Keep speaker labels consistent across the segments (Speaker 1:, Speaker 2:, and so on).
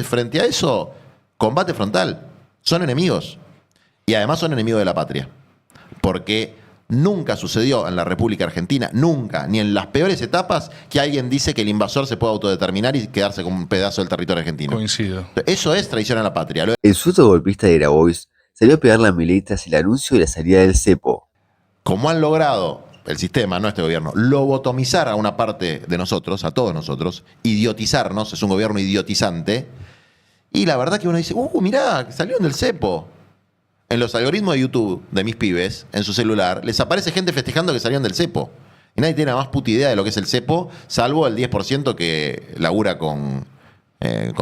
Speaker 1: Frente a eso, combate frontal. Son enemigos. Y además son enemigos de la patria. Porque nunca sucedió en la República Argentina, nunca, ni en las peores etapas, que alguien dice que el invasor se puede autodeterminar y quedarse con un pedazo del territorio argentino.
Speaker 2: Coincido.
Speaker 1: Eso es traición a la patria.
Speaker 3: El sueldo golpista de Grabois salió a pegarle a Milei tras el anuncio de la salida del cepo.
Speaker 1: Como han logrado el sistema, no este gobierno, lobotomizar a una parte de nosotros, a todos nosotros, idiotizarnos, es un gobierno idiotizante, y la verdad que uno dice, mirá, salieron del cepo. En los algoritmos de YouTube de mis pibes, en su celular, les aparece gente festejando que salieron del cepo. Y nadie tiene la más puta idea de lo que es el cepo, salvo el 10% que labura con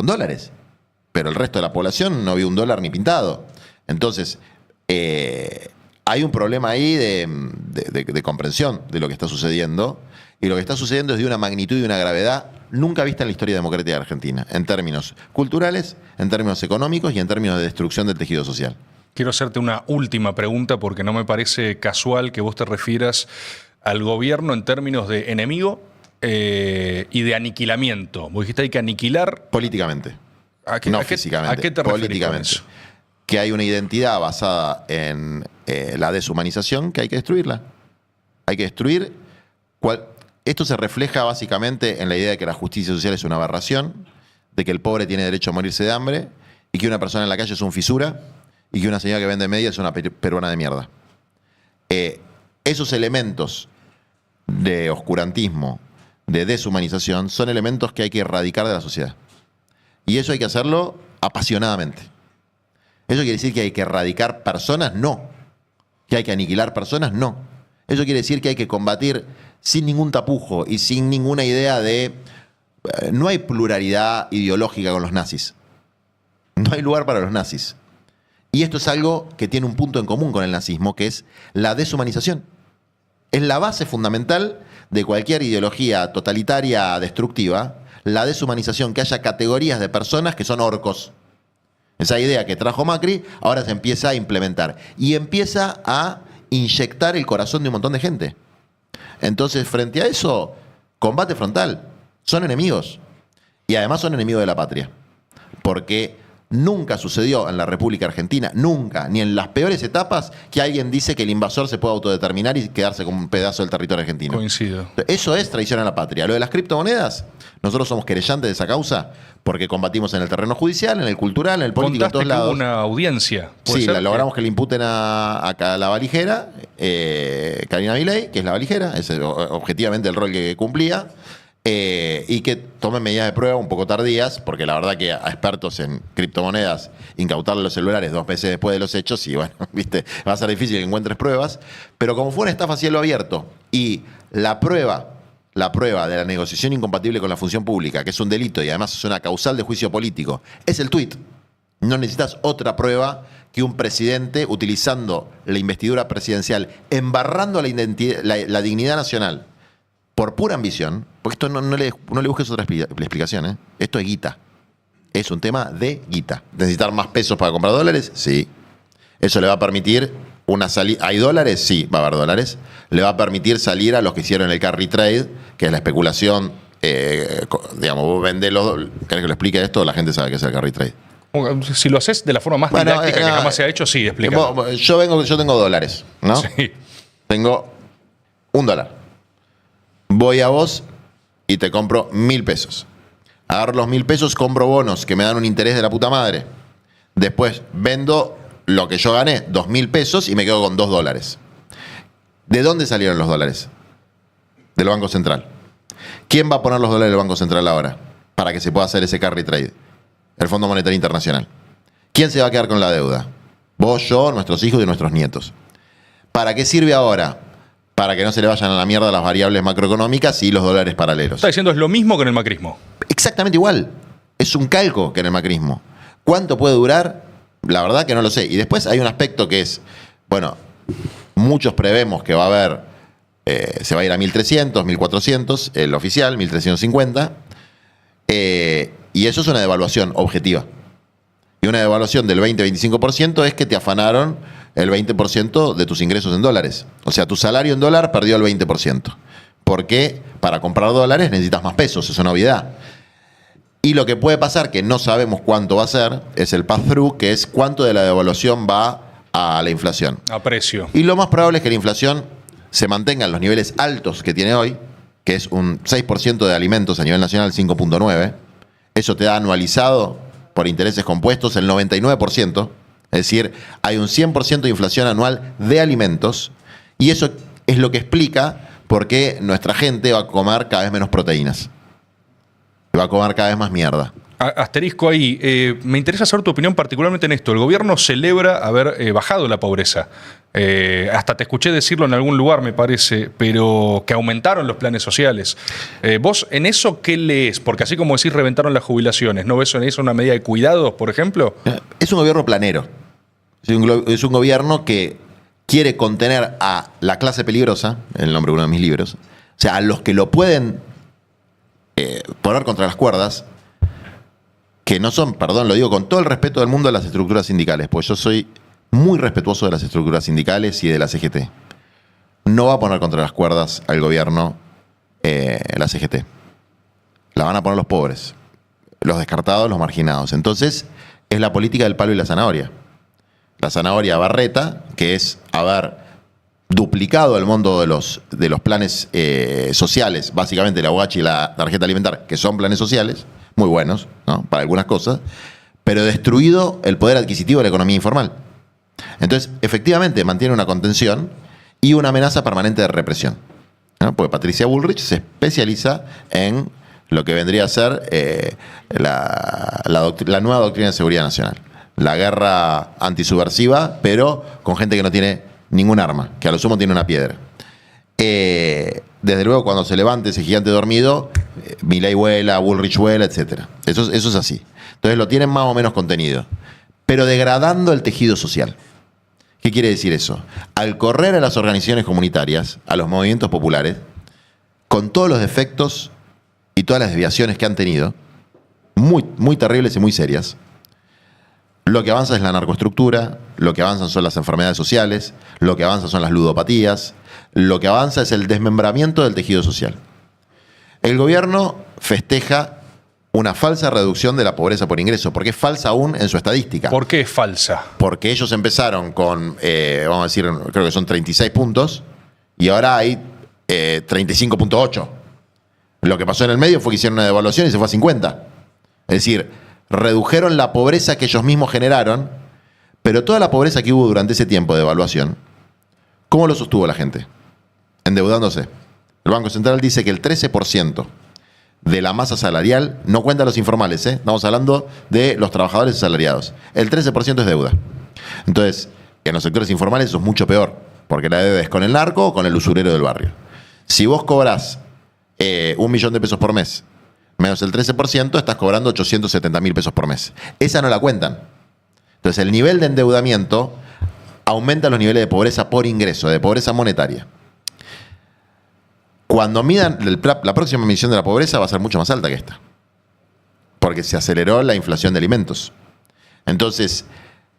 Speaker 1: dólares. Pero el resto de la población no vio un dólar ni pintado. Entonces, hay un problema ahí de comprensión de lo que está sucediendo. Y lo que está sucediendo es de una magnitud y una gravedad nunca vista en la historia democrática de Argentina, en términos culturales, en términos económicos y en términos de destrucción del tejido social.
Speaker 2: Quiero hacerte una última pregunta porque no me parece casual que vos te refieras al gobierno en términos de enemigo y de aniquilamiento. Vos dijiste hay que aniquilar...
Speaker 1: Políticamente. No físicamente.
Speaker 2: ¿A qué te referís
Speaker 1: políticamente.
Speaker 2: con eso?
Speaker 1: Que hay una identidad basada en la deshumanización que hay que destruirla. Hay que destruir... Esto se refleja básicamente en la idea de que la justicia social es una aberración, de que el pobre tiene derecho a morirse de hambre y que una persona en la calle es un fisura y que una señora que vende medias es una peruana de mierda. Esos elementos de oscurantismo, de deshumanización, son elementos que hay que erradicar de la sociedad. Y eso hay que hacerlo apasionadamente. ¿Eso quiere decir que hay que erradicar personas? No. ¿Que hay que aniquilar personas? No. Eso quiere decir que hay que combatir sin ningún tapujo y sin ninguna idea de... No hay pluralidad ideológica con los nazis. No hay lugar para los nazis. Y esto es algo que tiene un punto en común con el nazismo, que es la deshumanización. Es la base fundamental de cualquier ideología totalitaria destructiva, la deshumanización, que haya categorías de personas que son orcos. Esa idea que trajo Macri ahora se empieza a implementar y empieza a inyectar el corazón de un montón de gente. Entonces, frente a eso, combate frontal. Son enemigos. Y además son enemigos de la patria. Porque nunca sucedió en la República Argentina, nunca, ni en las peores etapas, que alguien dice que el invasor se puede autodeterminar y quedarse con un pedazo del territorio argentino.
Speaker 2: Coincido.
Speaker 1: Eso es traición a la patria. Lo de las criptomonedas, nosotros somos querellantes de esa causa porque combatimos en el terreno judicial, en el cultural, en el político, en todos lados.
Speaker 2: Hubo una audiencia.
Speaker 1: Sí, logramos que le imputen a la valijera, Karina Milei, que es la valijera, ese es objetivamente el rol que cumplía. Y que tomen medidas de prueba un poco tardías, porque la verdad que a expertos en criptomonedas incautarle los celulares 2 meses después de los hechos, y bueno, viste, va a ser difícil que encuentres pruebas, pero como fue una estafa a cielo abierto, y la prueba de la negociación incompatible con la función pública, que es un delito y además es una causal de juicio político, es el tuit. No necesitas otra prueba que un presidente utilizando la investidura presidencial, embarrando la dignidad nacional, por pura ambición, porque esto no le busques otra explicación, ¿eh? Esto es guita. Es un tema de guita. ¿Necesitar más pesos para comprar dólares? Sí. ¿Eso le va a permitir una salida? ¿Hay dólares? Sí, va a haber dólares. Le va a permitir salir a los que hicieron el carry trade, que es la especulación. Digamos, vos vendés los... ¿Querés que lo explique esto? La gente sabe qué es el carry trade.
Speaker 2: Si lo haces de la forma más didáctica que jamás se ha hecho, sí, explícalo.
Speaker 1: Yo tengo dólares, ¿no?
Speaker 2: Sí.
Speaker 1: Tengo $1. Voy a vos y te compro 1.000 pesos. Agarro los 1.000 pesos, compro bonos que me dan un interés de la puta madre. Después vendo lo que yo gané, 2.000 pesos, y me quedo con $2. ¿De dónde salieron los dólares? Del Banco Central. ¿Quién va a poner los dólares del Banco Central ahora para que se pueda hacer ese carry trade? El Fondo Monetario Internacional. ¿Quién se va a quedar con la deuda? Vos, yo, nuestros hijos y nuestros nietos. ¿Para qué sirve ahora? Para que no se le vayan a la mierda las variables macroeconómicas y los dólares paralelos.
Speaker 2: Está diciendo es lo mismo que en el macrismo.
Speaker 1: Exactamente igual. Es un calco que en el macrismo. ¿Cuánto puede durar? La verdad que no lo sé. Y después hay un aspecto que es, bueno, muchos prevemos que va a haber, se va a ir a 1.300, 1.400, el oficial, 1.350. Y eso es una devaluación objetiva. Y una devaluación del 20-25% es que te afanaron el 20% de tus ingresos en dólares. O sea, tu salario en dólar perdió el 20%. Porque para comprar dólares necesitas más pesos, es una obviedad. Y lo que puede pasar, que no sabemos cuánto va a ser, es el pass-through, que es cuánto de la devaluación va a la inflación.
Speaker 2: A precio.
Speaker 1: Y lo más probable es que la inflación se mantenga en los niveles altos que tiene hoy, que es un 6% de alimentos a nivel nacional, 5.9%. Eso te da anualizado por intereses compuestos el 99%. Es decir, hay un 100% de inflación anual de alimentos. Y eso es lo que explica por qué nuestra gente va a comer cada vez menos proteínas. Va a comer cada vez más mierda.
Speaker 2: Asterisco ahí. Me interesa saber tu opinión particularmente en esto. El gobierno celebra haber bajado la pobreza. Hasta te escuché decirlo en algún lugar, me parece, pero que aumentaron los planes sociales. ¿Vos en eso qué lees? Porque así como decís, reventaron las jubilaciones. ¿No ves en eso una medida de cuidados, por ejemplo?
Speaker 1: Es un gobierno planero. Es un gobierno que quiere contener a la clase peligrosa, el nombre de uno de mis libros, o sea, a los que lo pueden poner contra las cuerdas, que no son, perdón, lo digo con todo el respeto del mundo, de las estructuras sindicales, pues yo soy muy respetuoso de las estructuras sindicales y de la CGT. No va a poner contra las cuerdas al gobierno la CGT. La van a poner los pobres, los descartados, los marginados. Entonces, es la política del palo y la zanahoria. La zanahoria Barreta, que es haber duplicado el monto de los planes sociales, básicamente la UH y la tarjeta alimentar, que son planes sociales, muy buenos, ¿no?, para algunas cosas, pero destruido el poder adquisitivo de la economía informal. Entonces, efectivamente, mantiene una contención y una amenaza permanente de represión, ¿no? Porque Patricia Bullrich se especializa en lo que vendría a ser la nueva doctrina de seguridad nacional. La guerra antisubversiva, pero con gente que no tiene ningún arma, que a lo sumo tiene una piedra. Desde luego, cuando se levante ese gigante dormido, Milei vuela, Bullrich vuela, etc. Eso es así. Entonces lo tienen más o menos contenido, pero degradando el tejido social. ¿Qué quiere decir eso? Al correr a las organizaciones comunitarias, a los movimientos populares, con todos los defectos y todas las desviaciones que han tenido, muy, muy terribles y muy serias, lo que avanza es la narcoestructura, lo que avanzan son las enfermedades sociales, lo que avanza son las ludopatías, lo que avanza es el desmembramiento del tejido social. El gobierno festeja una falsa reducción de la pobreza por ingreso, porque es falsa aún en su estadística.
Speaker 2: ¿Por qué es falsa?
Speaker 1: Porque ellos empezaron con, vamos a decir, creo que son 36 puntos, y ahora hay 35.8. Lo que pasó en el medio fue que hicieron una devaluación y se fue a 50. Es decir, redujeron la pobreza que ellos mismos generaron, pero toda la pobreza que hubo durante ese tiempo de devaluación, ¿cómo lo sostuvo la gente? Endeudándose. El Banco Central dice que el 13% de la masa salarial, no cuenta los informales, estamos hablando de los trabajadores asalariados, el 13% es deuda. Entonces, en los sectores informales eso es mucho peor, porque la deuda es con el narco o con el usurero del barrio. Si vos cobrás 1 millón de pesos por mes, menos el 13%, estás cobrando 870.000 pesos por mes. Esa no la cuentan. Entonces, el nivel de endeudamiento aumenta los niveles de pobreza por ingreso, de pobreza monetaria. Cuando midan, la próxima medición de la pobreza va a ser mucho más alta que esta, porque se aceleró la inflación de alimentos. Entonces,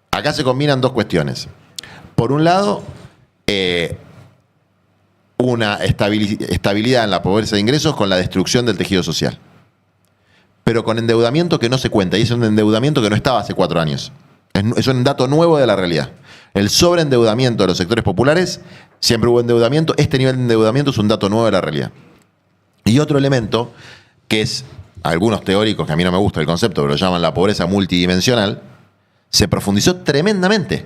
Speaker 1: acá se combinan dos cuestiones. Por un lado, una estabilidad en la pobreza de ingresos con la destrucción del tejido social, pero con endeudamiento que no se cuenta, y es un endeudamiento que no estaba hace 4 años. Es un dato nuevo de la realidad. El sobreendeudamiento de los sectores populares, siempre hubo endeudamiento, este nivel de endeudamiento es un dato nuevo de la realidad. Y otro elemento, que es, algunos teóricos, que a mí no me gusta el concepto, pero lo llaman la pobreza multidimensional, se profundizó tremendamente.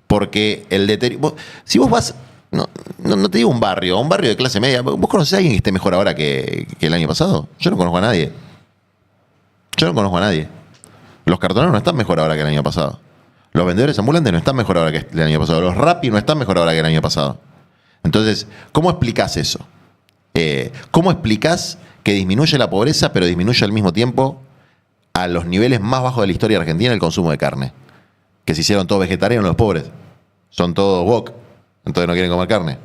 Speaker 1: Porque el deterioro... Si vos vas, no te digo un barrio de clase media, ¿vos conocés a alguien que esté mejor ahora que el año pasado? Yo no conozco a nadie. Los cartoneros no están mejor ahora que el año pasado. Los vendedores ambulantes no están mejor ahora que el año pasado. Los Rappi no están mejor ahora que el año pasado. Entonces, ¿cómo explicás eso? ¿Cómo explicás que disminuye la pobreza, pero disminuye al mismo tiempo a los niveles más bajos de la historia argentina el consumo de carne? Que se hicieron todos vegetarianos los pobres. Son todos wok. Entonces no quieren comer carne.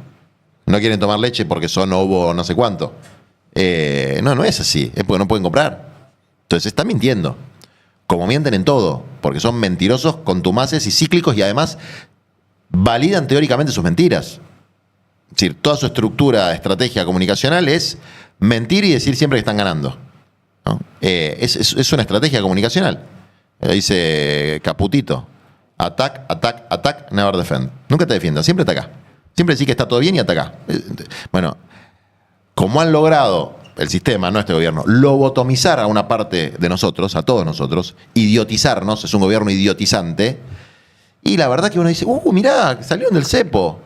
Speaker 1: No quieren tomar leche porque son ovo no sé cuánto. No es así. Es porque no pueden comprar. Entonces se está mintiendo. Como mienten en todo, porque son mentirosos, contumaces y cíclicos, y además validan teóricamente sus mentiras. Es decir, toda su estructura, estrategia comunicacional es mentir y decir siempre que están ganando, ¿no? Es una estrategia comunicacional. Dice Caputito: attack, attack, attack, never defend. Nunca te defiendas, siempre ataca. Siempre decís que está todo bien y ataca. Bueno, como han logrado el sistema, no este gobierno, lobotomizar a una parte de nosotros, a todos nosotros, idiotizarnos, es un gobierno idiotizante, y la verdad que uno dice, mirá, salieron del cepo.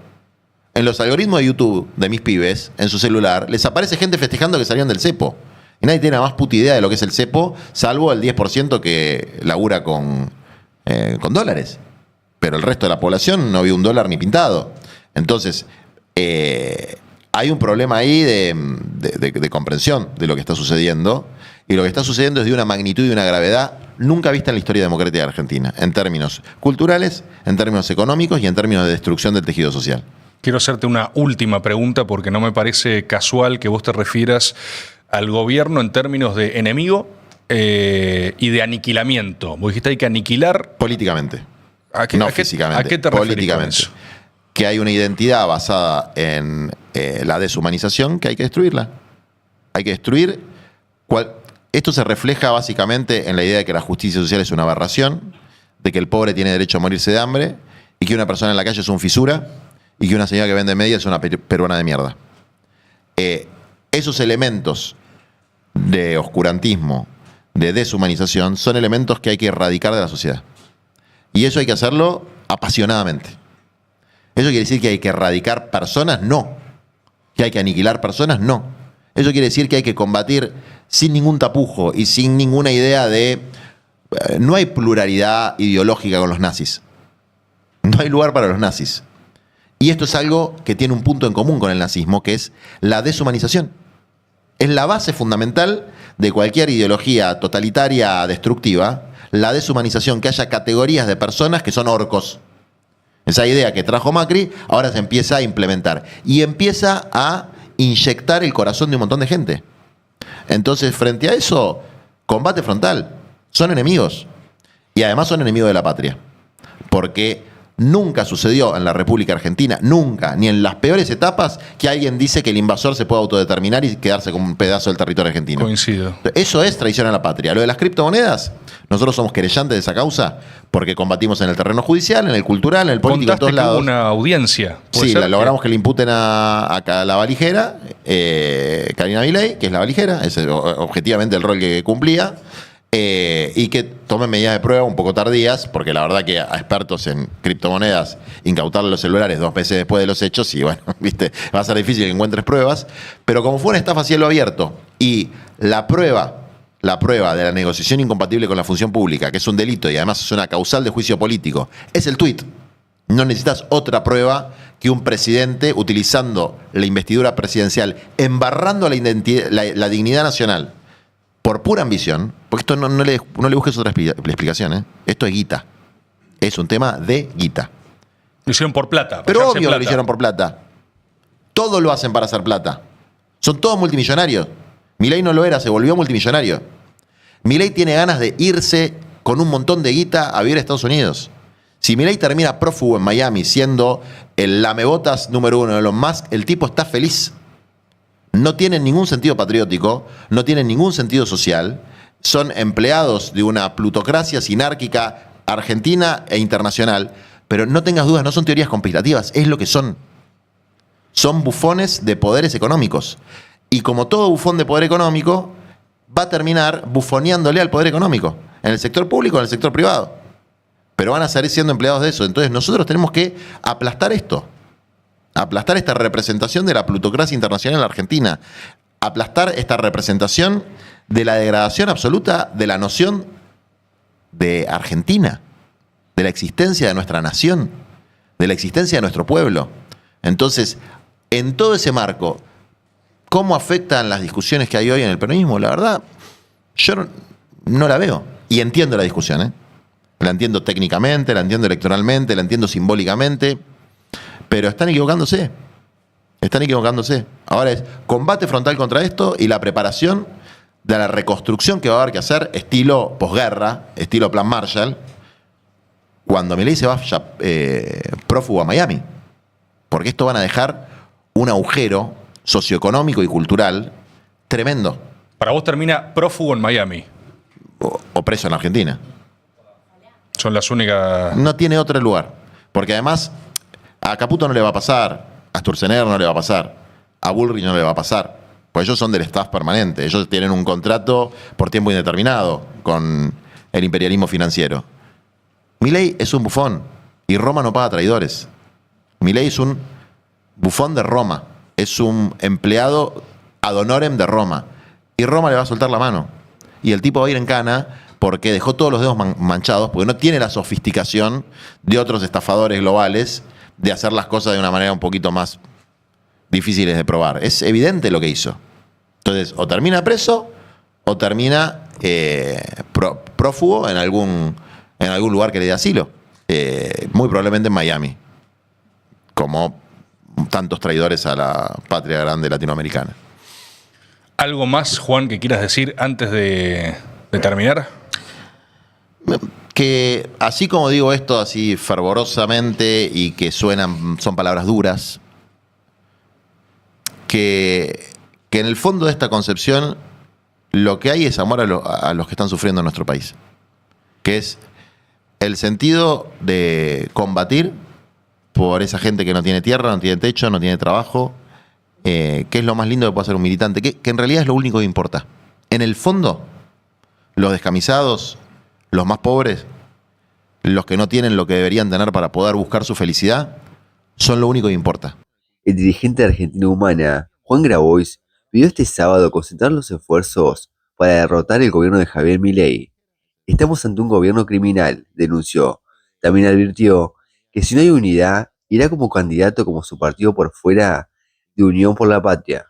Speaker 1: En los algoritmos de YouTube de mis pibes, en su celular, les aparece gente festejando que salieron del cepo. Y nadie tiene la más puta idea de lo que es el cepo, salvo el 10% que labura con dólares. Pero el resto de la población no vio un dólar ni pintado. Entonces, hay un problema ahí de comprensión de lo que está sucediendo. Y lo que está sucediendo es de una magnitud y una gravedad nunca vista en la historia democrática de Argentina, en términos culturales, en términos económicos y en términos de destrucción del tejido social.
Speaker 2: Quiero hacerte una última pregunta porque no me parece casual que vos te refieras al gobierno en términos de enemigo y de aniquilamiento. Vos dijiste hay que aniquilar...
Speaker 1: Políticamente.
Speaker 2: No
Speaker 1: físicamente.
Speaker 2: ¿A qué te referís
Speaker 1: políticamente.
Speaker 2: con eso?
Speaker 1: Que hay una identidad basada en la deshumanización que hay que destruirla. Hay que destruir... Esto se refleja básicamente en la idea de que la justicia social es una aberración, de que el pobre tiene derecho a morirse de hambre y que una persona en la calle es un fisura y que una señora que vende medias es una peruana de mierda. Esos elementos de oscurantismo, de deshumanización, son elementos que hay que erradicar de la sociedad. Y eso hay que hacerlo apasionadamente. ¿Eso quiere decir que hay que erradicar personas? No. ¿Que hay que aniquilar personas? No. Eso quiere decir que hay que combatir sin ningún tapujo y sin ninguna idea de... No hay pluralidad ideológica con los nazis. No hay lugar para los nazis. Y esto es algo que tiene un punto en común con el nazismo, que es la deshumanización. Es la base fundamental de cualquier ideología totalitaria destructiva, la deshumanización, que haya categorías de personas que son orcos. Esa idea que trajo Macri ahora se empieza a implementar y empieza a inyectar el corazón de un montón de gente. Entonces, frente a eso, combate frontal. Son enemigos. Y además son enemigos de la patria. Porque nunca sucedió en la República Argentina, nunca, ni en las peores etapas, que alguien dice que el invasor se puede autodeterminar y quedarse con un pedazo del territorio argentino.
Speaker 2: Coincido.
Speaker 1: Eso es traición a la patria. Lo de las criptomonedas, nosotros somos querellantes de esa causa porque combatimos en el terreno judicial, en el cultural, en el político, en todos lados.
Speaker 2: Hubo una audiencia.
Speaker 1: Sí, logramos que le imputen a la valijera, Karina Milei, que es la valijera, ese es objetivamente el rol que cumplía. Y que tomen medidas de prueba un poco tardías, porque la verdad que a expertos en criptomonedas incautarle los celulares 2 meses después de los hechos, y bueno, viste, va a ser difícil que encuentres pruebas, pero como fue una estafa a cielo abierto y la prueba de la negociación incompatible con la función pública, que es un delito y además es una causal de juicio político, es el tuit. No necesitas otra prueba que un presidente utilizando la investidura presidencial, embarrando la dignidad nacional, por pura ambición, porque esto no le busques otra explicación, esto es guita. Es un tema de guita.
Speaker 2: Lo hicieron por plata.
Speaker 1: Pero obvio que lo hicieron por plata. Todos lo hacen para hacer plata. Son todos multimillonarios. Milei no lo era, se volvió multimillonario. Milei tiene ganas de irse con un montón de guita a vivir a Estados Unidos. Si Milei termina prófugo en Miami siendo el lamebotas número 1 de Elon Musk, el tipo está feliz. No tienen ningún sentido patriótico, no tienen ningún sentido social, son empleados de una plutocracia sinárquica argentina e internacional, pero no tengas dudas, no son teorías conspirativas, es lo que son. Son bufones de poderes económicos. Y como todo bufón de poder económico, va a terminar bufoneándole al poder económico, en el sector público o en el sector privado. Pero van a seguir siendo empleados de eso. Entonces nosotros tenemos que aplastar esto. Aplastar esta representación de la plutocracia internacional en la Argentina. Aplastar esta representación de la degradación absoluta de la noción de Argentina, de la existencia de nuestra nación, de la existencia de nuestro pueblo. Entonces, en todo ese marco, ¿cómo afectan las discusiones que hay hoy en el peronismo? La verdad, yo no la veo. Y entiendo la discusión, La entiendo técnicamente, la entiendo electoralmente, la entiendo simbólicamente. Pero están equivocándose. Están equivocándose. Ahora es combate frontal contra esto y la preparación de la reconstrucción que va a haber que hacer, estilo posguerra, estilo plan Marshall, cuando Milei se vaya prófugo a Miami. Porque esto van a dejar un agujero socioeconómico y cultural tremendo.
Speaker 2: Para vos termina prófugo en Miami.
Speaker 1: o preso en Argentina.
Speaker 2: Son las únicas...
Speaker 1: No tiene otro lugar. Porque además, a Caputo no le va a pasar, a Sturzenegger no le va a pasar, a Bullrich no le va a pasar. Pues ellos son del staff permanente. Ellos tienen un contrato por tiempo indeterminado con el imperialismo financiero. Milei es un bufón y Roma no paga traidores. Milei es un bufón de Roma. Es un empleado ad honorem de Roma. Y Roma le va a soltar la mano. Y el tipo va a ir en cana porque dejó todos los dedos manchados, porque no tiene la sofisticación de otros estafadores globales de hacer las cosas de una manera un poquito más difíciles de probar. Es evidente lo que hizo. Entonces, o termina preso o termina prófugo en algún lugar que le dé asilo. Muy probablemente en Miami. Como tantos traidores a la patria grande latinoamericana.
Speaker 2: ¿Algo más, Juan, que quieras decir antes de terminar?
Speaker 1: Que así como digo esto así fervorosamente y que son palabras duras, que en el fondo de esta concepción lo que hay es amor a los que están sufriendo en nuestro país, que es el sentido de combatir por esa gente que no tiene tierra, no tiene techo, no tiene trabajo, que es lo más lindo que puede hacer un militante, que en realidad es lo único que importa. En el fondo, los descamisados, los más pobres, los que no tienen lo que deberían tener para poder buscar su felicidad, son lo único que importa.
Speaker 3: El dirigente de Argentina Humana, Juan Grabois, pidió este sábado concentrar los esfuerzos para derrotar el gobierno de Javier Milei. Estamos ante un gobierno criminal, denunció. También advirtió que si no hay unidad, irá como candidato como su partido por fuera de Unión por la Patria.